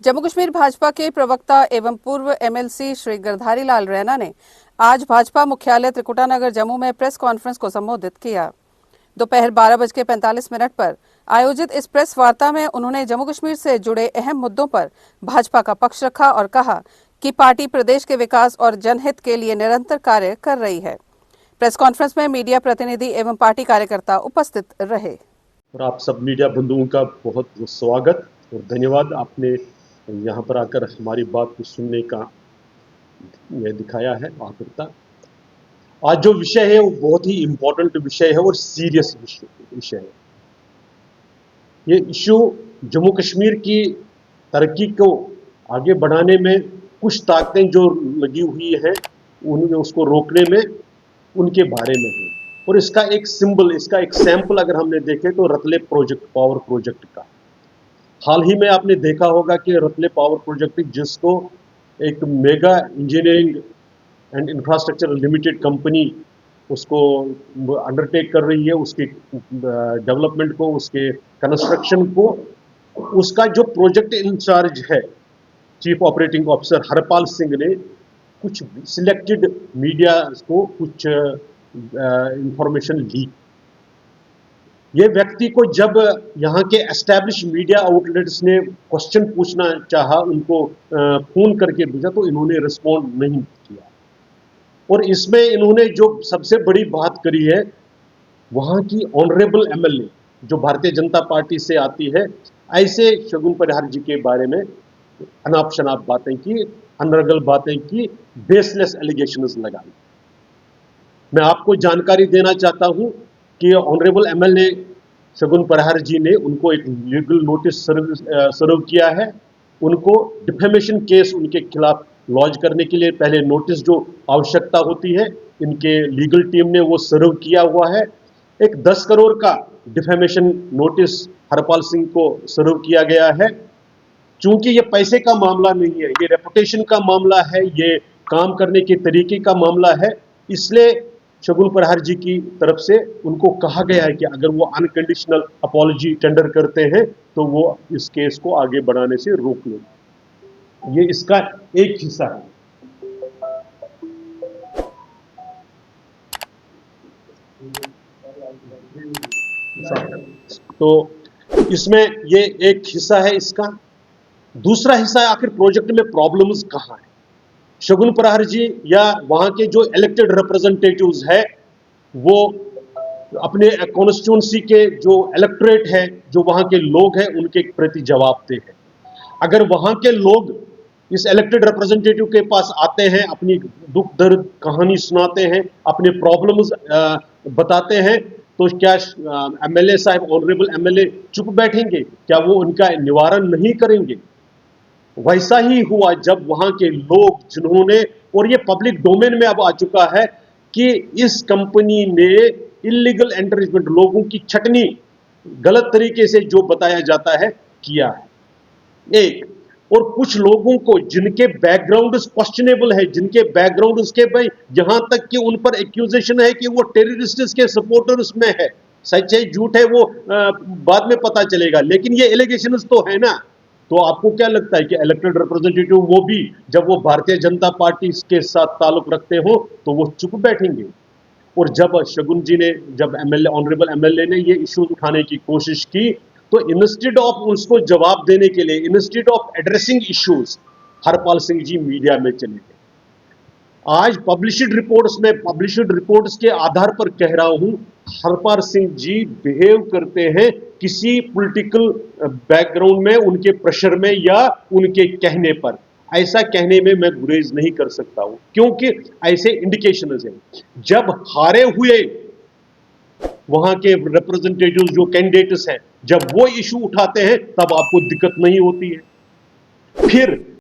जम्मू कश्मीर भाजपा के प्रवक्ता एवं पूर्व एमएलसी श्री गिरधारी लाल रैना ने आज भाजपा मुख्यालय त्रिकुटानगर जम्मू में प्रेस कॉन्फ्रेंस को संबोधित किया। दोपहर 12:45 पर आयोजित इस प्रेस वार्ता में उन्होंने जम्मू कश्मीर से जुड़े अहम मुद्दों पर भाजपा का पक्ष रखा और कहा कि पार्टी प्रदेश के विकास और जनहित के लिए निरंतर कार्य कर रही है। प्रेस कॉन्फ्रेंस में मीडिया प्रतिनिधि एवं पार्टी कार्यकर्ता उपस्थित रहे। और आप सब मीडिया बंधुओं का बहुत बहुत स्वागत और धन्यवाद। आपने यहाँ पर आकर हमारी बात को सुनने का दिखाया है आतुरता। आज जो विषय है वो बहुत ही इम्पोर्टेंट विषय है और सीरियस विषय है। ये इश्यू जम्मू कश्मीर की तरक्की को आगे बढ़ाने में कुछ ताकतें जो लगी हुई हैं उन्हें उसको रोकने में उनके बारे में है। और इसका एक सिंबल, इसका एक सैंपल अगर हमने देखे तो रतले प्रोजेक्ट, पावर प्रोजेक्ट का हाल ही में आपने देखा होगा कि रतले पावर प्रोजेक्ट जिसको एक mega engineering and infrastructure limited company उसको अंडरटेक कर रही है, उसकी डेवलपमेंट को, उसके कंस्ट्रक्शन को, उसका जो प्रोजेक्ट इंचार्ज है chief operating officer Harpal Singh ने कुछ सिलेक्टेड मीडिया को कुछ इंफॉर्मेशन लीक। ये व्यक्ति को जब यहाँ के एस्टैब्लिश मीडिया आउटलेट्स ने क्वेश्चन पूछना चाहा, उनको फोन करके भेजा तो इन्होंने रिस्पॉन्ड नहीं किया। और इसमें इन्होंने जो सबसे बड़ी बात करी है, वहाँ की ऑनरेबल एमएलए जो भारतीय जनता पार्टी से आती है, ऐसे शगुन परिहार जी के बारे में अनाप शनाप बातें की, अनर्गल बातें की, बेसलेस एलिगेशंस लगाई। मैं आपको जानकारी देना चाहता हूं कि ऑनरेबल एमएलए शगुन परिहार जी ने उनको एक लीगल नोटिस सर्व किया है। उनको डिफेमेशन केस उनके खिलाफ लॉन्च करने के लिए पहले नोटिस जो आवश्यकता होती है, इनके लीगल टीम ने वो सर्व किया हुआ है। एक 10 करोड़ का डिफेमेशन नोटिस हरपाल सिंह को सर्व किया गया है। चूंकि ये पैसे का मामला नहीं है, ये रेपुटेशन का मामला है, ये काम करने के तरीके का मामला है, इसलिए शगुन परिहार जी की तरफ से उनको कहा गया है कि अगर वो अनकंडीशनल अपॉलजी टेंडर करते हैं तो वो इस केस को आगे बढ़ाने से रोक लें। ये इसका एक हिस्सा है। तो इसमें ये एक हिस्सा है इसका। दूसरा हिस्सा है आखिर प्रोजेक्ट में प्रॉब्लम्स कहां है। शगुन परिहार जी या वहां के जो इलेक्टेड रिप्रेजेंटेटिव्स है वो अपने कॉन्स्टिट्यूंसी के जो इलेक्टोरेट है, जो वहां के लोग हैं, उनके प्रति जवाबदेह है। अगर वहां के लोग इस इलेक्टेड रिप्रेजेंटेटिव के पास आते हैं, अपनी दुख दर्द कहानी सुनाते हैं, अपने प्रॉब्लम्स बताते हैं, तो क्या एमएलए साहब, ऑनरेबल एमएलए चुप बैठेंगे? क्या वो उनका निवारण नहीं करेंगे? वैसा ही हुआ जब वहां के लोग जिन्होंने, और ये पब्लिक डोमेन में अब आ चुका है कि इस कंपनी ने इलीगल एंटरटेनमेंट, लोगों की छटनी गलत तरीके से जो बताया जाता है किया है। एक और कुछ लोगों को जिनके बैकग्राउंड क्वेश्चनेबल है, जिनके बैकग्राउंड उसके भाई यहां तक कि उन पर एक्यूजेशन है कि वो टेररिस्ट के सपोर्टर्स में है, सच है झूठ है वो बाद में पता चलेगा, लेकिन ये एलिगेशन तो है ना। तो आपको क्या लगता है कि इलेक्टेड रिप्रेजेंटेटिव वो भी जब वो भारतीय जनता पार्टी के साथ ताल्लुक रखते हो तो वो चुप बैठेंगे? और जब शगुन जी ने, जब एमएलए, ऑनरेबल एमएलए ने ये इश्यूज उठाने की कोशिश की, तो इंस्टेड ऑफ उसको जवाब देने के लिए, instead of addressing issues, Harpal Singh ji media में चले गए। आज पब्लिश्ड रिपोर्ट्स के आधार पर कह रहा हूं, हरपाल सिंह जी बिहेव करते हैं किसी पॉलिटिकल बैकग्राउंड में, उनके प्रेशर में या उनके कहने पर। ऐसा कहने में मैं गुरेज नहीं कर सकता हूं, क्योंकि ऐसे इंडिकेशंस हैं। जब हारे हुए वहां के रिप्रेजेंटेटिव्स जो कैंडिडेट्स हैं, जब वो इशू उठाते हैं तब आपको दिक्कत नहीं होती है। फिर